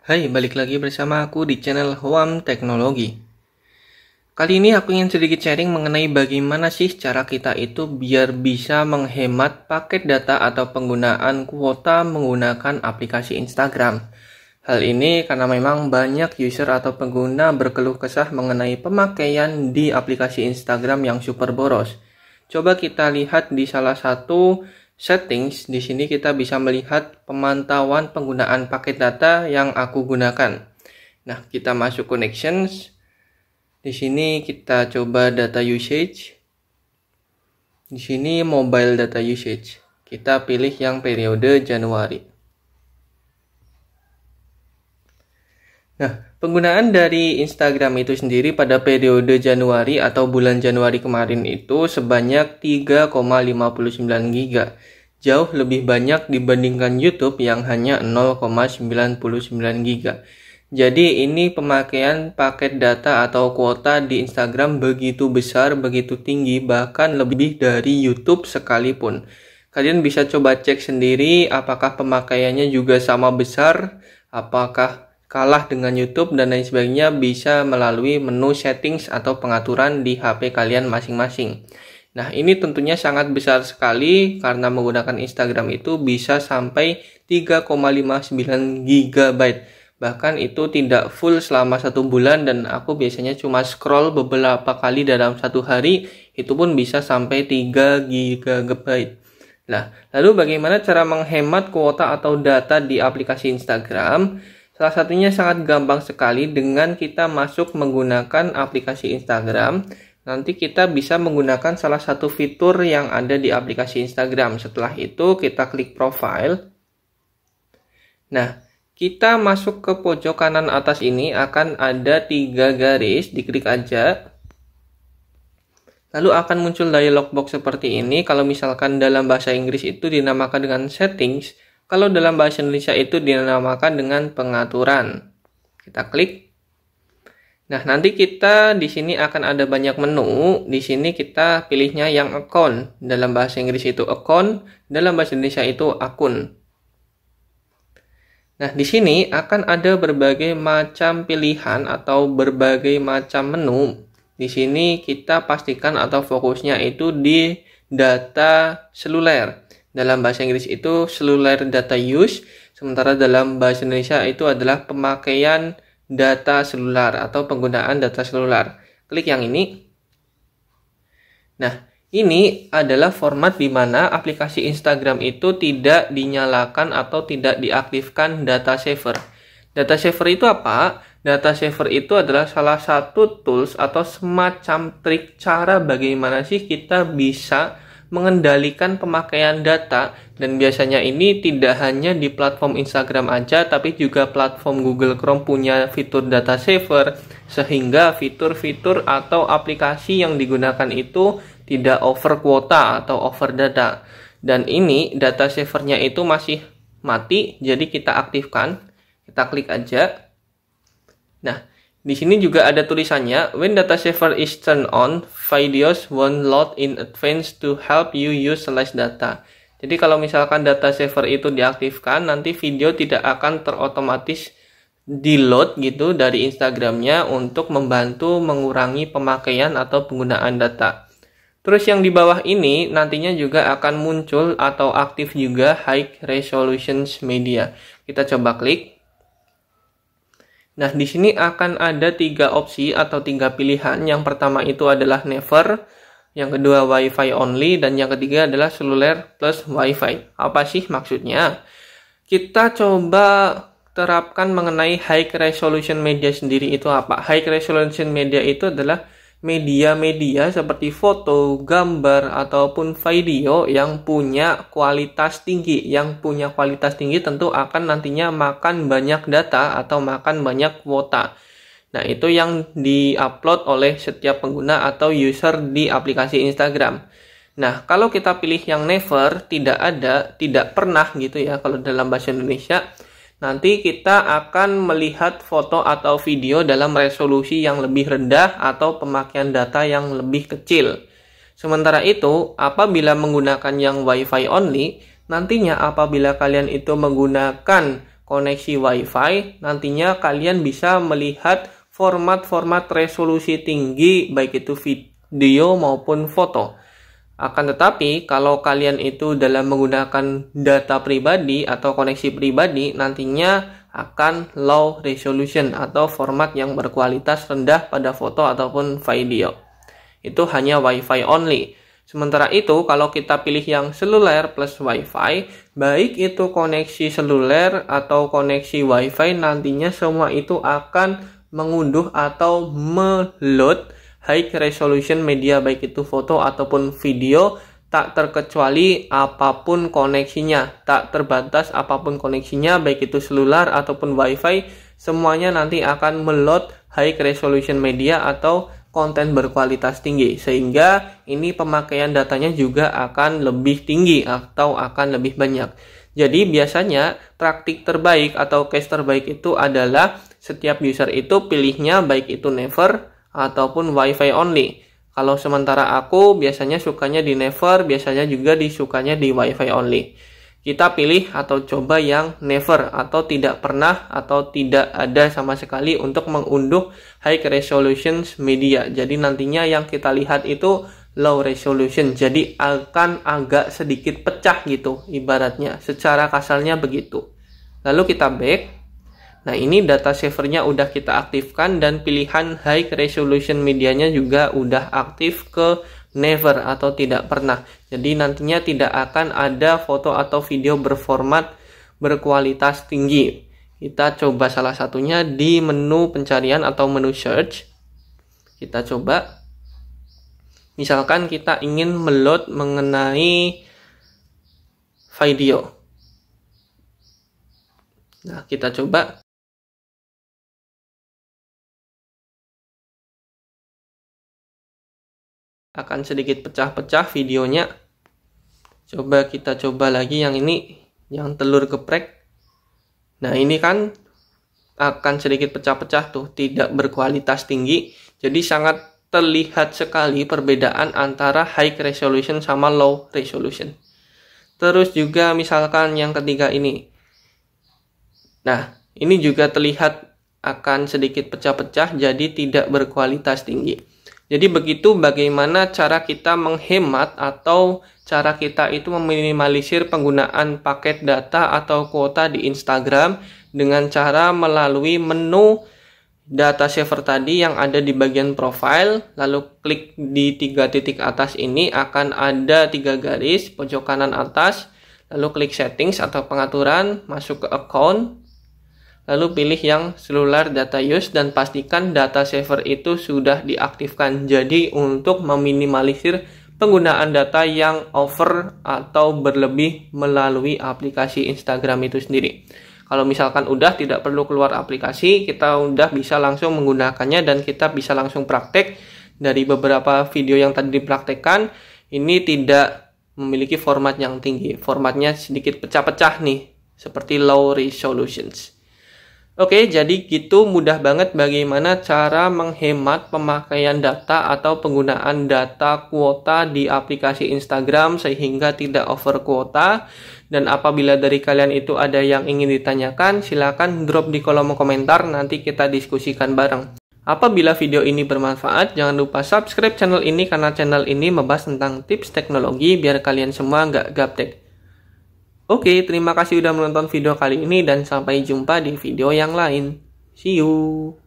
Hai, balik lagi bersama aku di channel Hoam Teknologi. Kali ini aku ingin sedikit sharing mengenai bagaimana sih cara kita itu biar bisa menghemat paket data atau penggunaan kuota menggunakan aplikasi Instagram. Hal ini karena memang banyak user atau pengguna berkeluh kesah mengenai pemakaian di aplikasi Instagram yang super boros. Coba kita lihat di salah satu settings. Di sini kita bisa melihat pemantauan penggunaan paket data yang aku gunakan. Nah, kita masuk connections. Di sini kita coba data usage. Di sini mobile data usage. Kita pilih yang periode Januari. Nah, penggunaan dari Instagram itu sendiri pada periode Januari atau bulan Januari kemarin itu sebanyak 3,59 GB. Jauh lebih banyak dibandingkan YouTube yang hanya 0,99 GB. Jadi ini pemakaian paket data atau kuota di Instagram begitu besar, begitu tinggi, bahkan lebih dari YouTube sekalipun. Kalian bisa coba cek sendiri apakah pemakaiannya juga sama besar, apakah kalah dengan YouTube dan lain sebagainya, bisa melalui menu settings atau pengaturan di HP kalian masing-masing. Nah, ini tentunya sangat besar sekali karena menggunakan Instagram itu bisa sampai 3,59 GB. Bahkan itu tidak full selama 1 bulan dan aku biasanya cuma scroll beberapa kali dalam 1 hari, itu pun bisa sampai 3 GB. Nah, lalu bagaimana cara menghemat kuota atau data di aplikasi Instagram? Salah satunya sangat gampang sekali dengan kita masuk menggunakan aplikasi Instagram. Nanti kita bisa menggunakan salah satu fitur yang ada di aplikasi Instagram. Setelah itu kita klik profile. Nah, kita masuk ke pojok kanan atas ini akan ada 3 garis, diklik aja. Lalu akan muncul dialog box seperti ini. Kalau misalkan dalam bahasa Inggris itu dinamakan dengan settings. Kalau dalam bahasa Indonesia itu dinamakan dengan pengaturan. Kita klik. Nah, nanti kita di sini akan ada banyak menu. Di sini kita pilihnya yang account. Dalam bahasa Inggris itu account, dalam bahasa Indonesia itu akun. Nah, di sini akan ada berbagai macam pilihan atau berbagai macam menu. Di sini kita pastikan atau fokusnya itu di data seluler. Dalam bahasa Inggris itu cellular data use, sementara dalam bahasa Indonesia itu adalah pemakaian data seluler atau penggunaan data seluler. Klik yang ini. Nah, ini adalah format di mana aplikasi Instagram itu tidak dinyalakan atau tidak diaktifkan data saver. Data saver itu apa? Data saver itu adalah salah satu tools atau semacam trik cara bagaimana sih kita bisa mengendalikan pemakaian data, dan biasanya ini tidak hanya di platform Instagram aja, tapi juga platform Google Chrome punya fitur data saver, sehingga fitur-fitur atau aplikasi yang digunakan itu tidak over kuota atau over data. Dan ini data savernya itu masih mati, jadi kita aktifkan. Kita klik aja. Nah, di sini juga ada tulisannya, when data saver is turned on, videos won't load in advance to help you use less data. Jadi kalau misalkan data saver itu diaktifkan, nanti video tidak akan terotomatis di-load gitu dari Instagramnya untuk membantu mengurangi pemakaian atau penggunaan data. Terus yang di bawah ini nantinya juga akan muncul atau aktif juga high resolution media. Kita coba klik. Nah, di sini akan ada 3 opsi atau 3 pilihan. Yang pertama itu adalah never, yang kedua wifi only, dan yang ketiga adalah seluler plus wifi. Apa sih maksudnya? Kita coba terapkan mengenai high resolution media sendiri itu apa? High resolution media itu adalah media-media seperti foto, gambar, ataupun video yang punya kualitas tinggi. Yang punya kualitas tinggi tentu akan nantinya makan banyak data atau makan banyak kuota. Nah, itu yang di-upload oleh setiap pengguna atau user di aplikasi Instagram. Nah, kalau kita pilih yang never, tidak ada, tidak pernah gitu ya, kalau dalam bahasa Indonesia, nanti kita akan melihat foto atau video dalam resolusi yang lebih rendah atau pemakaian data yang lebih kecil. Sementara itu, apabila menggunakan yang Wi-Fi only, nantinya apabila kalian itu menggunakan koneksi WiFi, nantinya kalian bisa melihat format-format resolusi tinggi baik itu video maupun foto. Akan tetapi kalau kalian itu dalam menggunakan data pribadi atau koneksi pribadi, nantinya akan low resolution atau format yang berkualitas rendah pada foto ataupun video. Itu hanya WiFi only. Sementara itu, kalau kita pilih yang seluler plus WiFi, baik itu koneksi seluler atau koneksi WiFi, nantinya semua itu akan mengunduh atau meload high resolution media, baik itu foto ataupun video, tak terkecuali apapun koneksinya, tak terbatas apapun koneksinya, baik itu seluler ataupun WiFi, semuanya nanti akan meload high resolution media atau konten berkualitas tinggi, sehingga ini pemakaian datanya juga akan lebih tinggi atau akan lebih banyak. Jadi biasanya praktik terbaik atau case terbaik itu adalah setiap user itu pilihnya baik itu never ataupun WiFi only. Kalau sementara aku biasanya sukanya di never, biasanya juga disukanya di WiFi only. Kita pilih atau coba yang never atau tidak pernah atau tidak ada sama sekali untuk mengunduh high resolution media. Jadi nantinya yang kita lihat itu low resolution. Jadi akan agak sedikit pecah gitu ibaratnya. Secara kasarnya begitu. Lalu kita back. Nah ini data savernya udah kita aktifkan dan pilihan high resolution medianya juga udah aktif ke never atau tidak pernah. Jadi nantinya tidak akan ada foto atau video berformat berkualitas tinggi. Kita coba salah satunya di menu pencarian atau menu search. Kita coba. Misalkan kita ingin meload mengenai video. Nah, kita coba. Akan sedikit pecah-pecah videonya. Coba kita coba lagi yang ini, yang telur geprek. Nah ini kan akan sedikit pecah-pecah tuh, tidak berkualitas tinggi. Jadi sangat terlihat sekali perbedaan antara high resolution sama low resolution. Terus juga misalkan yang ketiga ini. Nah ini juga terlihat akan sedikit pecah-pecah, jadi tidak berkualitas tinggi. Jadi begitu bagaimana cara kita menghemat atau cara kita itu meminimalisir penggunaan paket data atau kuota di Instagram dengan cara melalui menu data saver tadi yang ada di bagian profile, lalu klik di 3 titik atas ini akan ada 3 garis pojok kanan atas, lalu klik settings atau pengaturan, masuk ke account. Lalu pilih yang cellular data use dan pastikan data saver itu sudah diaktifkan. Jadi untuk meminimalisir penggunaan data yang over atau berlebih melalui aplikasi Instagram itu sendiri. Kalau misalkan udah tidak perlu keluar aplikasi, kita udah bisa langsung menggunakannya dan kita bisa langsung praktek. Dari beberapa video yang tadi dipraktekkan, ini tidak memiliki format yang tinggi. Formatnya sedikit pecah-pecah nih, seperti low resolutions. Oke, jadi gitu mudah banget bagaimana cara menghemat pemakaian data atau penggunaan data kuota di aplikasi Instagram sehingga tidak over kuota. Dan apabila dari kalian itu ada yang ingin ditanyakan, silakan drop di kolom komentar, nanti kita diskusikan bareng. Apabila video ini bermanfaat, jangan lupa subscribe channel ini karena channel ini membahas tentang tips teknologi biar kalian semua nggak gaptek. Oke, terima kasih udah menonton video kali ini dan sampai jumpa di video yang lain. See you!